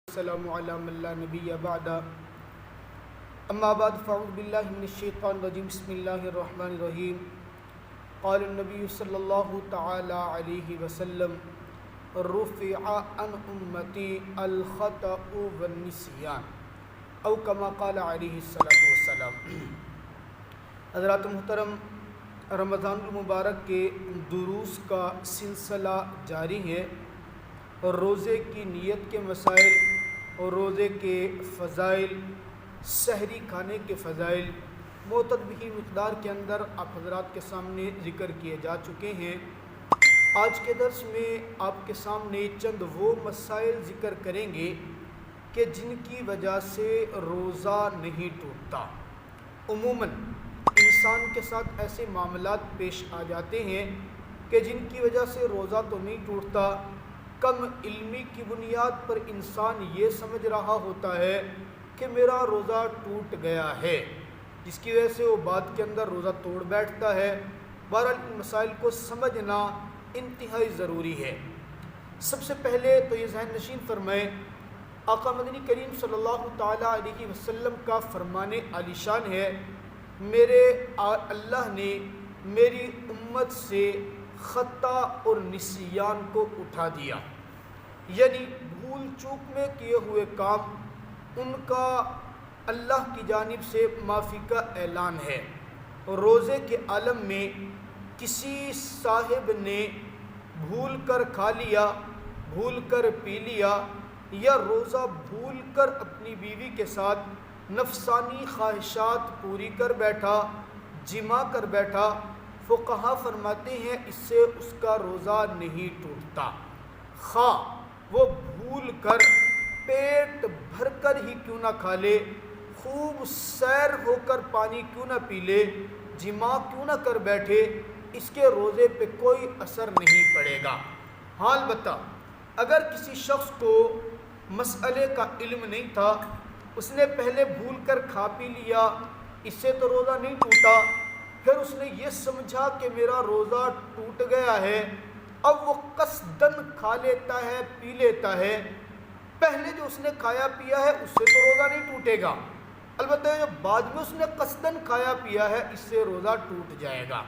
السلام علی من لا نبی بعد اما بعد فاعوذ باللہ من الشیطان الرجیم بسم اللہ الرحمن الرحیم قال النبی صلی اللہ تعالی علیہ وسلم رفع عن امتی الخطأ والنسیان او کما قال علیہ الصلاۃ والسلام۔ حضرات محترم، رمضان المبارک کے دروس کا سلسلہ جاری ہے۔ روزے کی نیت کے مسائل اور روزے کے فضائل، سحری کھانے کے فضائل معتدل مقدار کے اندر آپ حضرات کے سامنے ذکر کیے جا چکے ہیں۔ آج کے درس میں آپ کے سامنے چند وہ مسائل ذکر کریں گے کہ جن کی وجہ سے روزہ نہیں ٹوٹتا۔ عموماً انسان کے ساتھ ایسے معاملات پیش آ جاتے ہیں کہ جن کی وجہ سے روزہ تو نہیں ٹوٹتا، کم علمی کی بنیاد پر انسان یہ سمجھ رہا ہوتا ہے کہ میرا روزہ ٹوٹ گیا ہے، جس کی وجہ سے وہ بعد کے اندر روزہ توڑ بیٹھتا ہے۔ بہرحال ان مسائل کو سمجھنا انتہائی ضروری ہے۔ سب سے پہلے تو یہ ذہن نشین فرمائیں، آقا مدنی کریم صلی اللہ تعالیٰ علیہ وسلم کا فرمان عالی شان ہے، میرے اللہ نے میری امت سے خطا اور نسیان کو اٹھا دیا، یعنی بھول چوک میں کیے ہوئے کام ان کا اللہ کی جانب سے معافی کا اعلان ہے۔ روزے کے عالم میں کسی صاحب نے بھول کر کھا لیا، بھول کر پی لیا، یا روزہ بھول کر اپنی بیوی کے ساتھ نفسانی خواہشات پوری کر بیٹھا، جمع کر بیٹھا، فقہا فرماتے ہیں اس سے اس کا روزہ نہیں ٹوٹتا، خواہ وہ بھول کر پیٹ بھر کر ہی کیوں نہ کھا لے، خوب سیر ہو کر پانی کیوں نہ پی لے، جمع کیوں نہ کر بیٹھے، اس کے روزے پہ کوئی اثر نہیں پڑے گا۔ حال بتا، اگر کسی شخص کو مسئلے کا علم نہیں تھا، اس نے پہلے بھول کر کھا پی لیا، اس سے تو روزہ نہیں ٹوٹا، پھر اس نے یہ سمجھا کہ میرا روزہ ٹوٹ گیا ہے، اب وہ قصدن کھا لیتا ہے، پی لیتا ہے، پہلے جو اس نے کھایا پیا ہے اس سے تو روزہ نہیں ٹوٹے گا، البتہ جو بعد میں اس نے قصدن کھایا پیا ہے اس سے روزہ ٹوٹ جائے گا۔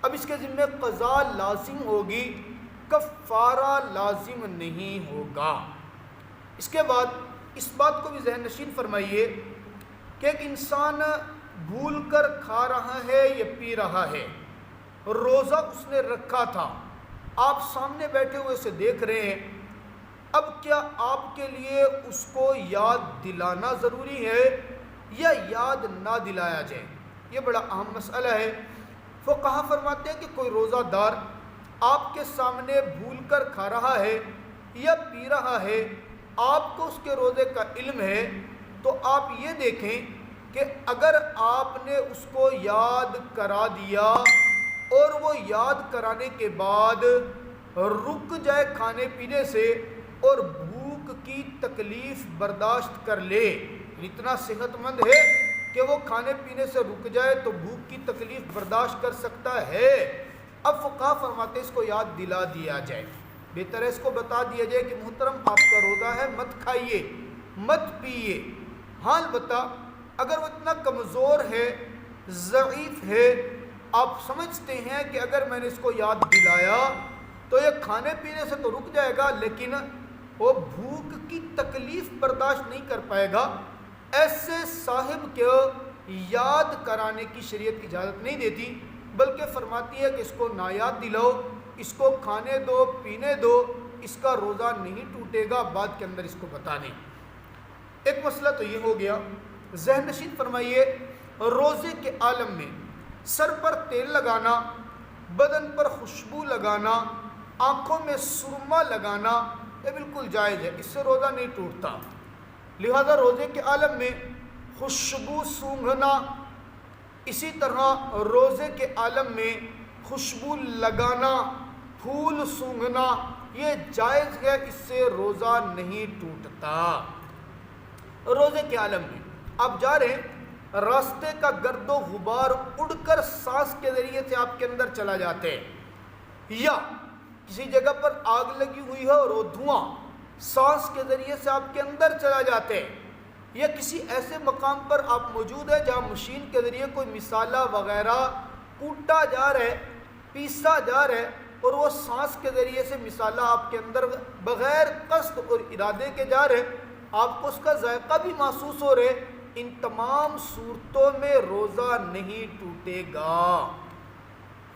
اب اس کے ذمہ قضا لازم ہوگی، کفارہ لازم نہیں ہوگا۔ اس کے بعد اس بات کو بھی ذہن نشین فرمائیے کہ ایک انسان بھول کر کھا رہا ہے یا پی رہا ہے، روزہ اس نے رکھا تھا، آپ سامنے بیٹھے ہوئے سے دیکھ رہے ہیں، اب کیا آپ کے لیے اس کو یاد دلانا ضروری ہے یا یاد نہ دلایا جائے؟ یہ بڑا اہم مسئلہ ہے۔ فقہا فرماتے ہیں کہ کوئی روزہ دار آپ کے سامنے بھول کر کھا رہا ہے یا پی رہا ہے، آپ کو اس کے روزے کا علم ہے، تو آپ یہ دیکھیں کہ اگر آپ نے اس کو یاد کرا دیا اور وہ یاد کرانے کے بعد رک جائے کھانے پینے سے اور بھوک کی تکلیف برداشت کر لے، اتنا صحت مند ہے کہ وہ کھانے پینے سے رک جائے تو بھوک کی تکلیف برداشت کر سکتا ہے، اب فقہا فرماتے اس کو یاد دلا دیا جائے، بہتر ہے اس کو بتا دیا جائے کہ محترم آپ کا روزہ ہے، مت کھائیے، مت پیئے۔ حال بتا، اگر وہ اتنا کمزور ہے، ضعیف ہے، آپ سمجھتے ہیں کہ اگر میں نے اس کو یاد دلایا تو یہ کھانے پینے سے تو رک جائے گا لیکن وہ بھوک کی تکلیف برداشت نہیں کر پائے گا، ایسے صاحب کو یاد کرانے کی شریعت اجازت نہیں دیتی، بلکہ فرماتی ہے کہ اس کو نایاد دلاؤ، اس کو کھانے دو، پینے دو، اس کا روزہ نہیں ٹوٹے گا، بعد کے اندر اس کو بتا دیں۔ ایک مسئلہ تو یہ ہو گیا۔ ذہن نشین فرمائیے، روزے کے عالم میں سر پر تیل لگانا، بدن پر خوشبو لگانا، آنکھوں میں سرما لگانا یہ بالکل جائز ہے، اس سے روزہ نہیں ٹوٹتا۔ لہذا روزے کے عالم میں خوشبو سونگھنا، اسی طرح روزے کے عالم میں خوشبو لگانا، پھول سونگھنا یہ جائز ہے، اس سے روزہ نہیں ٹوٹتا۔ روزے کے عالم میں آپ جا رہے ہیں، راستے کا گرد و غبار اڑ کر سانس کے ذریعے سے آپ کے اندر چلا جاتے ہیں، یا کسی جگہ پر آگ لگی ہوئی ہے اور وہ دھواں سانس کے ذریعے سے آپ کے اندر چلا جاتا ہے، یا کسی ایسے مقام پر آپ موجود ہیں جہاں مشین کے ذریعے کوئی مسالہ وغیرہ کوٹا جا رہا ہے، پیسا جا رہا ہے، اور وہ سانس کے ذریعے سے مسالہ آپ کے اندر بغیر قصد اور ارادے کے جا رہے، آپ کو اس کا ذائقہ بھی محسوس ہو رہے، ان تمام صورتوں میں روزہ نہیں ٹوٹے گا۔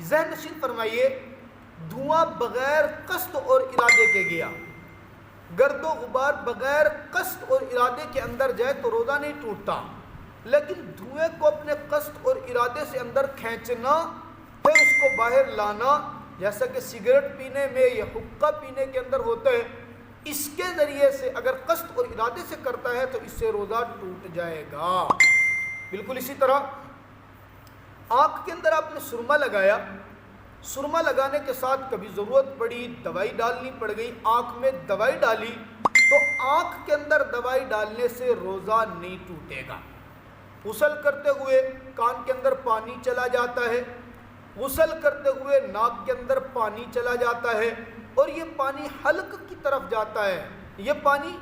ذہن نشین فرمائیے، دھواں بغیر قصد اور ارادے کے گیا، گرد و غبار بغیر قصد اور ارادے کے اندر جائے تو روزہ نہیں ٹوٹتا، لیکن دھوئیں کو اپنے قصد اور ارادے سے اندر کھینچنا، پھر اس کو باہر لانا، جیسا کہ سگریٹ پینے میں یا حقہ پینے کے اندر ہوتا ہے، اس کے ذریعے سے اگر قصد اور ارادے سے کرتا ہے تو اس سے روزہ ٹوٹ جائے گا۔ بالکل اسی طرح آنکھ کے اندر آپ نے سرما لگایا، سرما لگانے کے ساتھ کبھی ضرورت پڑی، دوائی ڈالنی پڑ گئی، آنکھ میں دوائی ڈالی، تو آنکھ کے اندر دوائی ڈالنے سے روزہ نہیں ٹوٹے گا۔ غسل کرتے ہوئے کان کے اندر پانی چلا جاتا ہے، غسل کرتے ہوئے ناک کے اندر پانی چلا جاتا ہے، اور یہ پانی حلق کی طرف جاتا ہے، یہ پانی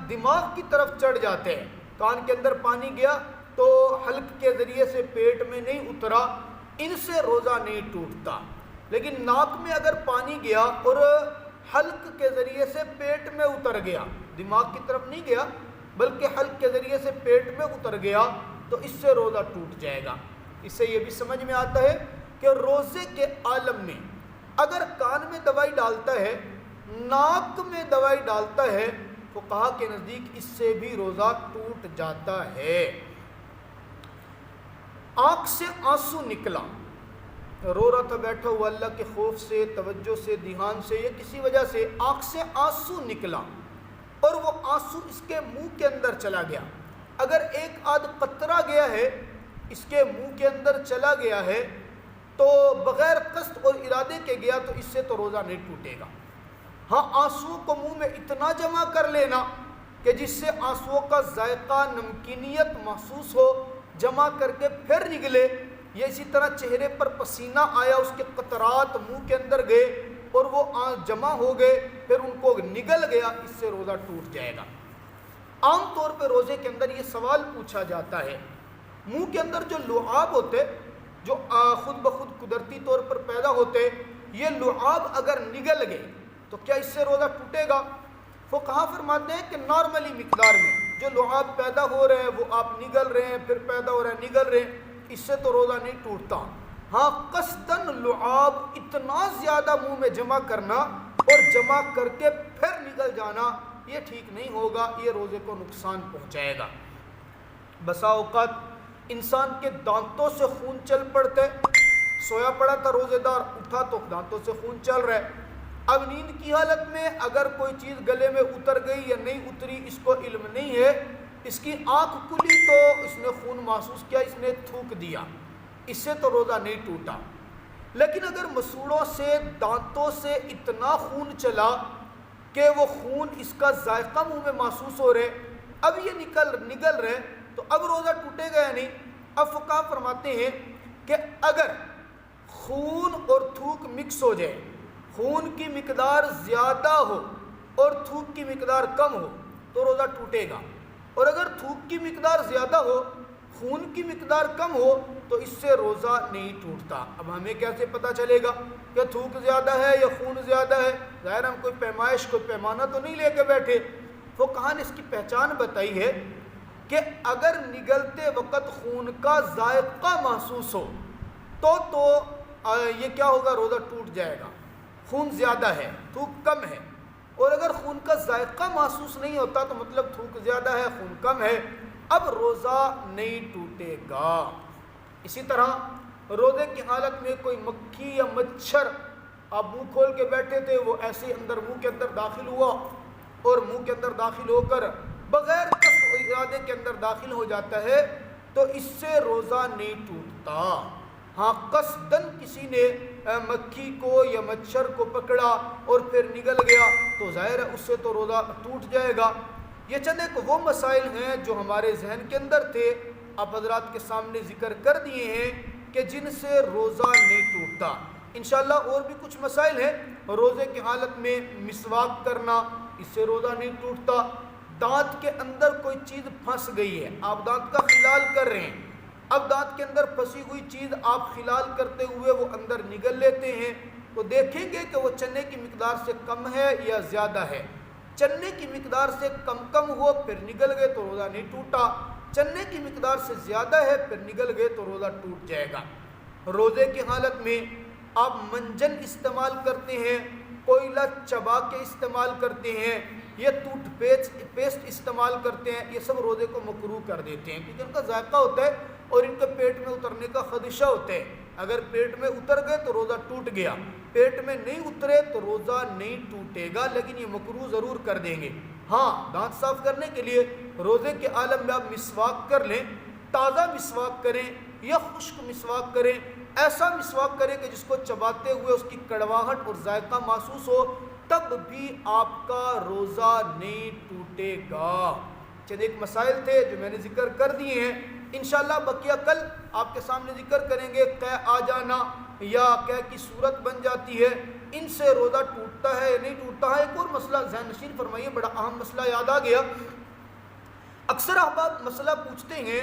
دماغ کی طرف چڑھ جاتے ہیں، کان کے اندر پانی گیا تو حلق کے ذریعے سے پیٹ میں نہیں اترا، ان سے روزہ نہیں ٹوٹتا۔ لیکن ناک میں اگر پانی گیا اور حلق کے ذریعے سے پیٹ میں اتر گیا، دماغ کی طرف نہیں گیا بلکہ حلق کے ذریعے سے پیٹ میں اتر گیا، تو اس سے روزہ ٹوٹ جائے گا۔ اس سے یہ بھی سمجھ میں آتا ہے کہ روزے کے عالم میں اگر کان میں دوائی ڈالتا ہے، ناک میں دوائی ڈالتا ہے، فقہا کے نزدیک اس سے بھی روزہ ٹوٹ جاتا ہے۔ آنکھ سے آنسو نکلا، رو رہا تھا بیٹھا ہوا، اللہ کے خوف سے، توجہ سے، دھیان سے، یا کسی وجہ سے آنکھ سے آنسو نکلا اور وہ آنسو اس کے منہ کے اندر چلا گیا، اگر ایک آدھ قطرہ گیا ہے اس کے منہ کے اندر چلا گیا ہے تو بغیر قصد اور ارادے کے گیا تو اس سے تو روزہ نہیں ٹوٹے گا۔ ہاں، آنسو کو منہ میں اتنا جمع کر لینا کہ جس سے آنسو کا ذائقہ، نمکینیت محسوس ہو، جمع کر کے پھر نگلے، یا اسی طرح چہرے پر پسینہ آیا، اس کے قطرات منہ کے اندر گئے اور وہ جمع ہو گئے، پھر ان کو نگل گیا، اس سے روزہ ٹوٹ جائے گا۔ عام طور پہ روزے کے اندر یہ سوال پوچھا جاتا ہے، منہ کے اندر جو لعاب ہوتے، جو خود بخود قدرتی طور پر پیدا ہوتے، یہ لعاب اگر نگل گئے تو کیا اس سے روزہ ٹوٹے گا؟ فقہا فرماتے ہیں کہ نارملی مقدار میں جو لعاب پیدا ہو رہے ہیں وہ آپ نگل رہے ہیں، پھر پیدا ہو رہے ہیں، نگل رہے ہیں، اس سے تو روزہ نہیں ٹوٹتا۔ ہاں، قصداً لعاب اتنا زیادہ منہ میں جمع کرنا اور جمع کر کے پھر نگل جانا، یہ ٹھیک نہیں ہوگا، یہ روزے کو نقصان پہنچائے گا۔ بسا اوقات انسان کے دانتوں سے خون چل پڑتے، سویا پڑا تھا روزے دار، اٹھا تو دانتوں سے خون چل رہا ہے، اب نیند کی حالت میں اگر کوئی چیز گلے میں اتر گئی یا نہیں اتری اس کو علم نہیں ہے، اس کی آنکھ کھلی تو اس نے خون محسوس کیا، اس نے تھوک دیا، اس سے تو روزہ نہیں ٹوٹا۔ لیکن اگر مسوڑوں سے، دانتوں سے اتنا خون چلا کہ وہ خون اس کا ذائقہ منہ میں محسوس ہو رہے، اب یہ نگل رہے، تو اب روزہ ٹوٹے گا یا نہیں؟ اب فقہا فرماتے ہیں کہ اگر خون اور تھوک مکس ہو جائے، خون کی مقدار زیادہ ہو اور تھوک کی مقدار کم ہو تو روزہ ٹوٹے گا، اور اگر تھوک کی مقدار زیادہ ہو، خون کی مقدار کم ہو تو اس سے روزہ نہیں ٹوٹتا۔ اب ہمیں کیسے پتہ چلے گا کہ تھوک زیادہ ہے یا خون زیادہ ہے؟ ظاہر ہم کوئی پیمائش، کوئی پیمانہ تو نہیں لے کے بیٹھے۔ فقہا نے اس کی پہچان بتائی ہے کہ اگر نگلتے وقت خون کا ذائقہ محسوس ہو تو یہ کیا ہوگا، روزہ ٹوٹ جائے گا، خون زیادہ ہے، تھوک کم ہے۔ اور اگر خون کا ذائقہ محسوس نہیں ہوتا تو مطلب تھوک زیادہ ہے، خون کم ہے، اب روزہ نہیں ٹوٹے گا۔ اسی طرح روزے کی حالت میں کوئی مکھی یا مچھر، آپ منہ کھول کے بیٹھے تھے، وہ ایسے ہی اندر منہ کے اندر داخل ہوا اور منہ کے اندر داخل ہو کر بغیر قصد و ارادے کے اندر داخل ہو جاتا ہے تو اس سے روزہ نہیں ٹوٹتا۔ ہاں، قصداً کسی نے مکھی کو یا مچھر کو پکڑا اور پھر نگل گیا تو ظاہر ہے اس سے تو روزہ ٹوٹ جائے گا۔ یہ چند ایک وہ مسائل ہیں جو ہمارے ذہن کے اندر تھے، آپ حضرات کے سامنے ذکر کر دیے ہیں کہ جن سے روزہ نہیں ٹوٹتا۔ انشاءاللہ اور بھی کچھ مسائل ہیں۔ روزے کی حالت میں مسواک کرنا، اس سے روزہ نہیں ٹوٹتا۔ دانت کے اندر کوئی چیز پھنس گئی ہے، آپ دانت کا خلال کر رہے ہیں، اب دانت کے اندر پھنسی ہوئی چیز آپ خلال کرتے ہوئے وہ اندر نگل لیتے ہیں تو دیکھیں گے کہ وہ چنے کی مقدار سے کم ہے یا زیادہ ہے۔ چنے کی مقدار سے کم ہو پھر نگل گئے تو روزہ نہیں ٹوٹا، چنے کی مقدار سے زیادہ ہے پھر نگل گئے تو روزہ ٹوٹ جائے گا۔ روزے کی حالت میں آپ منجن استعمال کرتے ہیں، کوئلہ چبا کے استعمال کرتے ہیں، یہ ٹوتھ پیسٹ استعمال کرتے ہیں، یہ سب روزے کو مکروہ کر دیتے ہیں کیونکہ ان کا ذائقہ ہوتا ہے اور ان کے پیٹ میں اترنے کا خدشہ ہوتا ہے۔ اگر پیٹ میں اتر گئے تو روزہ ٹوٹ گیا، پیٹ میں نہیں اترے تو روزہ نہیں ٹوٹے گا، لیکن یہ مکروہ ضرور کر دیں گے۔ ہاں، دانت صاف کرنے کے لیے روزے کے عالم میں آپ مسواک کر لیں، تازہ مسواک کریں یا خشک مسواک کریں، ایسا مسواک کریں کہ جس کو چباتے ہوئے اس کی کڑواہٹ اور ذائقہ محسوس ہو، تب بھی آپ کا روزہ نہیں ٹوٹے گا۔ چند ایک مسائل تھے جو میں نے ذکر کر دیے ہیں، انشاءاللہ بقیہ کل آپ کے سامنے ذکر کریں گے۔ قے آ جانا یا قے کی صورت بن جاتی ہے، ان سے روزہ ٹوٹتا ہے یا نہیں ٹوٹتا ہے۔ ایک اور مسئلہ ذہن نشین فرمائیے، بڑا اہم مسئلہ یاد آ گیا۔ اکثر احباب مسئلہ پوچھتے ہیں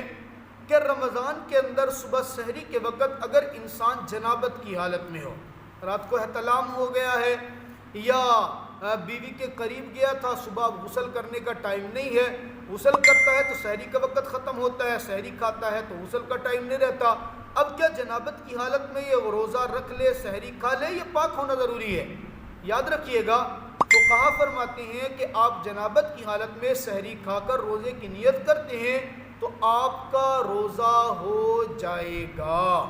کہ رمضان کے اندر صبح سحری کے وقت اگر انسان جنابت کی حالت میں ہو، رات کو احتلام ہو گیا ہے یا بیوی کے قریب گیا تھا، صبح غسل کرنے کا ٹائم نہیں ہے، غسل کرتا ہے تو سحری کا وقت ختم ہوتا ہے، سحری کھاتا ہے تو غسل کا ٹائم نہیں رہتا، اب کیا جنابت کی حالت میں یہ روزہ رکھ لے، سحری کھا لے، یہ پاک ہونا ضروری ہے؟ یاد رکھیے گا، فقہا فرماتے ہیں کہ آپ جنابت کی حالت میں سحری کھا کر روزے کی نیت کرتے ہیں تو آپ کا روزہ ہو جائے گا۔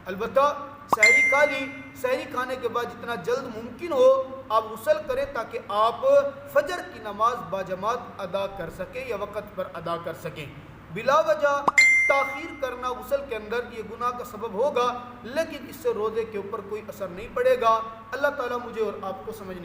البتہ سحری کھا لی، سحری کھانے کے بعد جتنا جلد ممکن ہو آپ غسل کریں تاکہ آپ فجر کی نماز باجماعت ادا کر سکیں یا وقت پر ادا کر سکیں۔ بلا وجہ تاخیر کرنا غسل کے اندر یہ گناہ کا سبب ہوگا، لیکن اس سے روزے کے اوپر کوئی اثر نہیں پڑے گا۔ اللہ تعالیٰ مجھے اور آپ کو سمجھنے